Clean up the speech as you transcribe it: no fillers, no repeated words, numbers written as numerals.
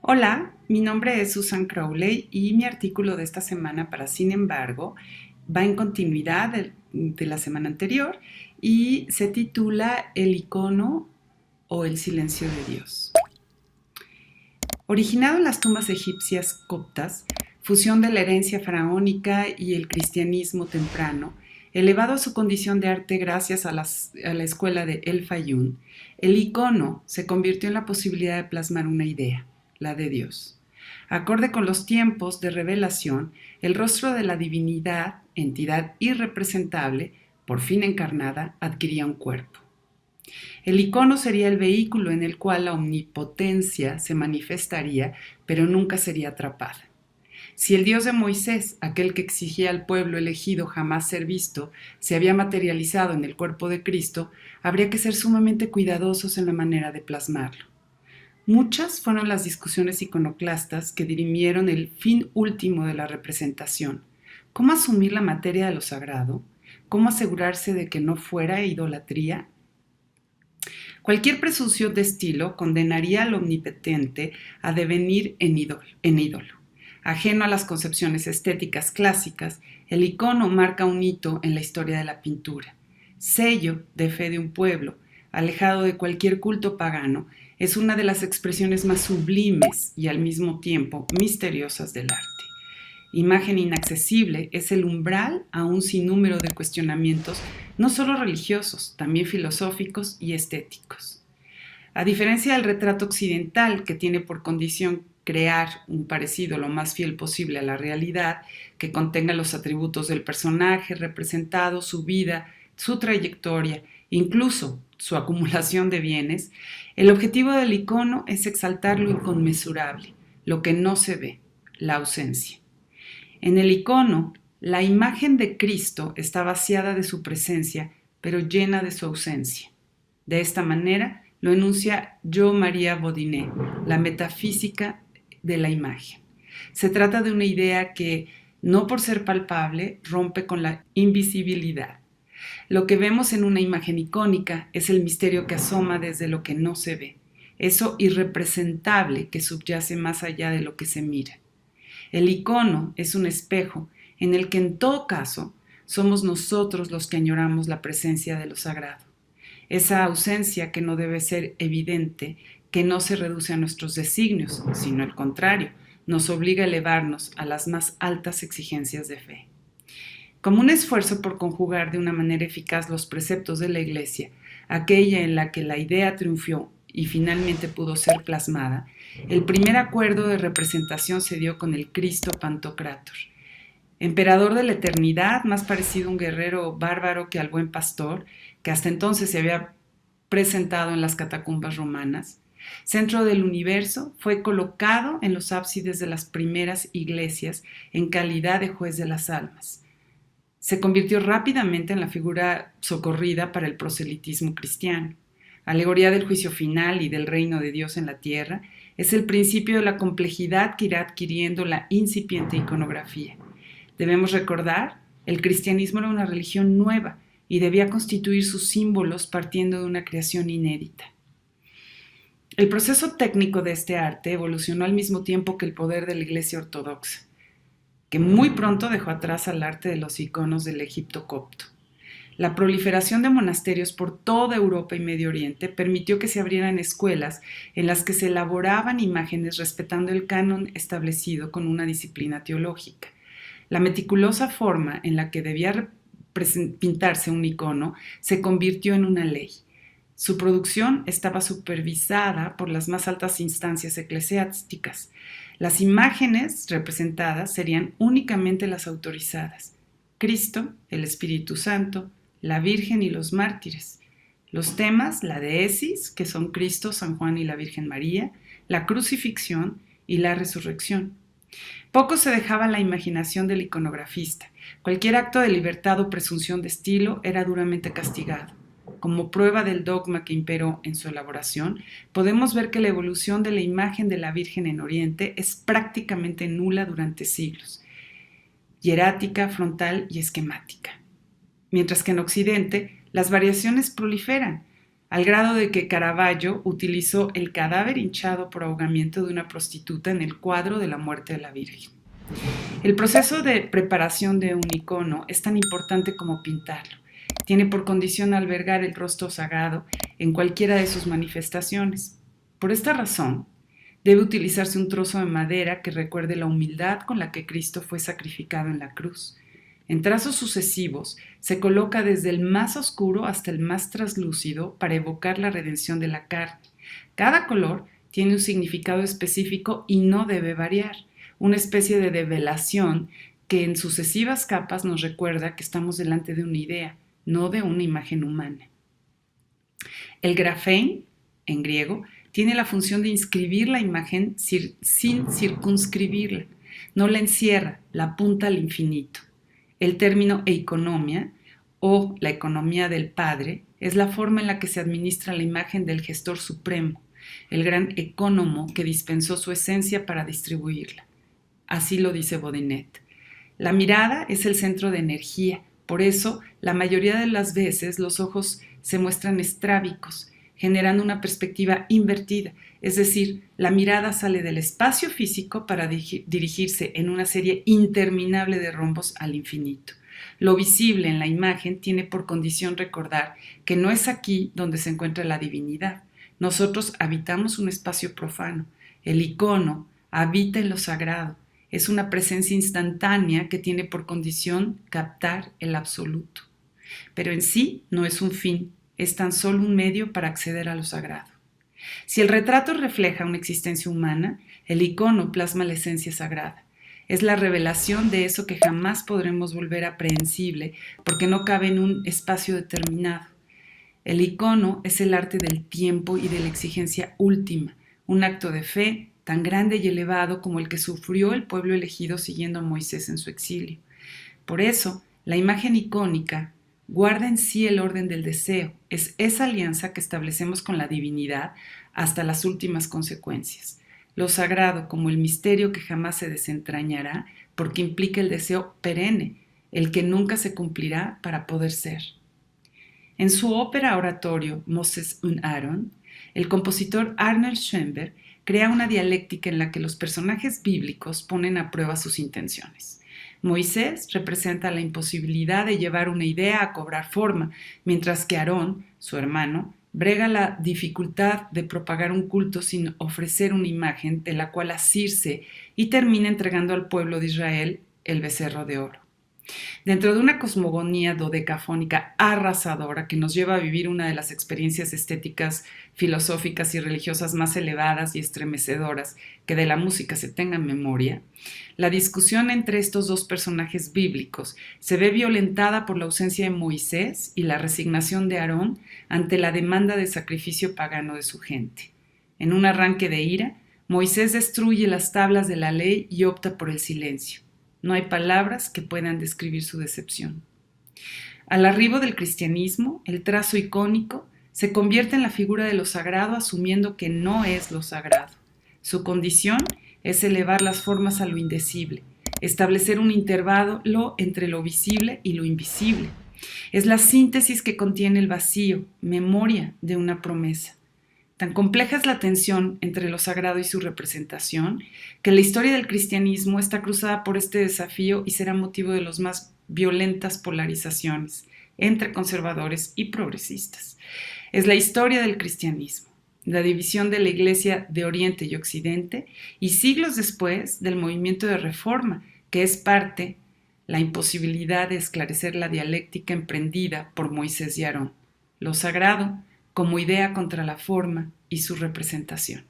Hola, mi nombre es Susan Crowley y mi artículo de esta semana para Sin embargo va en continuidad de la semana anterior y se titula El icono o el silencio de Dios. Originado en las tumbas egipcias coptas, fusión de la herencia faraónica y el cristianismo temprano, elevado a su condición de arte gracias a la escuela de El Fayún, el icono se convirtió en la posibilidad de plasmar una idea, la de Dios. Acorde con los tiempos de revelación, el rostro de la divinidad, entidad irrepresentable, por fin encarnada, adquiría un cuerpo. El icono sería el vehículo en el cual la omnipotencia se manifestaría, pero nunca sería atrapada. Si el Dios de Moisés, aquel que exigía al pueblo elegido jamás ser visto, se había materializado en el cuerpo de Cristo, habría que ser sumamente cuidadosos en la manera de plasmarlo. Muchas fueron las discusiones iconoclastas que dirimieron el fin último de la representación. ¿Cómo asumir la materia de lo sagrado? ¿Cómo asegurarse de que no fuera idolatría? Cualquier presunción de estilo condenaría al omnipotente a devenir en ídolo. Ajeno a las concepciones estéticas clásicas, el icono marca un hito en la historia de la pintura. Sello de fe de un pueblo, alejado de cualquier culto pagano, es una de las expresiones más sublimes y al mismo tiempo misteriosas del arte. Imagen inaccesible es el umbral a un sinnúmero de cuestionamientos, no solo religiosos, también filosóficos y estéticos. A diferencia del retrato occidental, que tiene por condición crear un parecido lo más fiel posible a la realidad, que contenga los atributos del personaje representado, su vida, su trayectoria, incluso su acumulación de bienes, el objetivo del icono es exaltar lo inconmensurable, lo que no se ve, la ausencia. En el icono, la imagen de Cristo está vaciada de su presencia, pero llena de su ausencia. De esta manera lo enuncia Jo Maria Baudinet, la metafísica de la imagen. Se trata de una idea que, no por ser palpable, rompe con la invisibilidad. Lo que vemos en una imagen icónica es el misterio que asoma desde lo que no se ve, eso irrepresentable que subyace más allá de lo que se mira. El icono es un espejo en el que en todo caso somos nosotros los que añoramos la presencia de lo sagrado. Esa ausencia que no debe ser evidente, que no se reduce a nuestros designios, sino al contrario, nos obliga a elevarnos a las más altas exigencias de fe. Como un esfuerzo por conjugar de una manera eficaz los preceptos de la Iglesia, aquella en la que la idea triunfó y finalmente pudo ser plasmada, el primer acuerdo de representación se dio con el Cristo Pantocrátor, emperador de la eternidad, más parecido a un guerrero bárbaro que al buen pastor, que hasta entonces se había presentado en las catacumbas romanas. Centro del universo, fue colocado en los ábsides de las primeras iglesias en calidad de juez de las almas. Se convirtió rápidamente en la figura socorrida para el proselitismo cristiano. Alegoría del juicio final y del reino de Dios en la tierra, es el principio de la complejidad que irá adquiriendo la incipiente iconografía. Debemos recordar, el cristianismo era una religión nueva y debía constituir sus símbolos partiendo de una creación inédita. El proceso técnico de este arte evolucionó al mismo tiempo que el poder de la Iglesia ortodoxa, que muy pronto dejó atrás al arte de los iconos del Egipto copto. La proliferación de monasterios por toda Europa y Medio Oriente permitió que se abrieran escuelas en las que se elaboraban imágenes respetando el canon establecido con una disciplina teológica. La meticulosa forma en la que debía pintarse un icono se convirtió en una ley. Su producción estaba supervisada por las más altas instancias eclesiásticas. Las imágenes representadas serían únicamente las autorizadas: Cristo, el Espíritu Santo, la Virgen y los mártires. Los temas, la deesis, que son Cristo, San Juan y la Virgen María, la crucifixión y la resurrección. Poco se dejaba a la imaginación del iconografista. Cualquier acto de libertad o presunción de estilo era duramente castigado. Como prueba del dogma que imperó en su elaboración, podemos ver que la evolución de la imagen de la Virgen en Oriente es prácticamente nula durante siglos, hierática, frontal y esquemática. Mientras que en Occidente las variaciones proliferan. al grado de que Caravaggio utilizó el cadáver hinchado por ahogamiento de una prostituta en el cuadro de la muerte de la Virgen. El proceso de preparación de un icono es tan importante como pintarlo. Tiene por condición albergar el rostro sagrado en cualquiera de sus manifestaciones. Por esta razón, debe utilizarse un trozo de madera que recuerde la humildad con la que Cristo fue sacrificado en la cruz. En trazos sucesivos se coloca desde el más oscuro hasta el más traslúcido para evocar la redención de la carne. Cada color tiene un significado específico y no debe variar, una especie de develación que en sucesivas capas nos recuerda que estamos delante de una idea, no de una imagen humana. El grafein, en griego, tiene la función de inscribir la imagen sin circunscribirla, no la encierra, la apunta al infinito. El término economia, o la economía del Padre, es la forma en la que se administra la imagen del gestor supremo, el gran ecónomo que dispensó su esencia para distribuirla. Así lo dice Bodinet. La mirada es el centro de energía, por eso la mayoría de las veces los ojos se muestran estrábicos, generando una perspectiva invertida, es decir, la mirada sale del espacio físico para dirigirse en una serie interminable de rombos al infinito. Lo visible en la imagen tiene por condición recordar que no es aquí donde se encuentra la divinidad. Nosotros habitamos un espacio profano. El icono habita en lo sagrado. Es una presencia instantánea que tiene por condición captar el absoluto. Pero en sí no es un fin, es tan solo un medio para acceder a lo sagrado. Si el retrato refleja una existencia humana, el icono plasma la esencia sagrada. Es la revelación de eso que jamás podremos volver aprehensible porque no cabe en un espacio determinado. El icono es el arte del tiempo y de la exigencia última, un acto de fe tan grande y elevado como el que sufrió el pueblo elegido siguiendo a Moisés en su exilio. Por eso, la imagen icónica guarda en sí el orden del deseo, es esa alianza que establecemos con la divinidad hasta las últimas consecuencias. Lo sagrado como el misterio que jamás se desentrañará porque implica el deseo perenne, el que nunca se cumplirá para poder ser. En su ópera oratorio Moses und Aaron, el compositor Arnold Schoenberg crea una dialéctica en la que los personajes bíblicos ponen a prueba sus intenciones. Moisés representa la imposibilidad de llevar una idea a cobrar forma, mientras que Aarón, su hermano, brega la dificultad de propagar un culto sin ofrecer una imagen de la cual asirse y termina entregando al pueblo de Israel el becerro de oro. Dentro de una cosmogonía dodecafónica arrasadora que nos lleva a vivir una de las experiencias estéticas, filosóficas y religiosas más elevadas y estremecedoras que de la música se tenga en memoria, la discusión entre estos dos personajes bíblicos se ve violentada por la ausencia de Moisés y la resignación de Aarón ante la demanda de sacrificio pagano de su gente. En un arranque de ira, Moisés destruye las tablas de la ley y opta por el silencio. No hay palabras que puedan describir su decepción. Al arribo del cristianismo, el trazo icónico se convierte en la figura de lo sagrado asumiendo que no es lo sagrado. Su condición es elevar las formas a lo indecible, establecer un intervalo entre lo visible y lo invisible. Es la síntesis que contiene el vacío, memoria de una promesa. Tan compleja es la tensión entre lo sagrado y su representación, que la historia del cristianismo está cruzada por este desafío y será motivo de las más violentas polarizaciones entre conservadores y progresistas. Es la historia del cristianismo, la división de la Iglesia de Oriente y Occidente, y siglos después del movimiento de Reforma, que es parte la imposibilidad de esclarecer la dialéctica emprendida por Moisés y Aarón. Lo sagrado como idea contra la forma y su representación.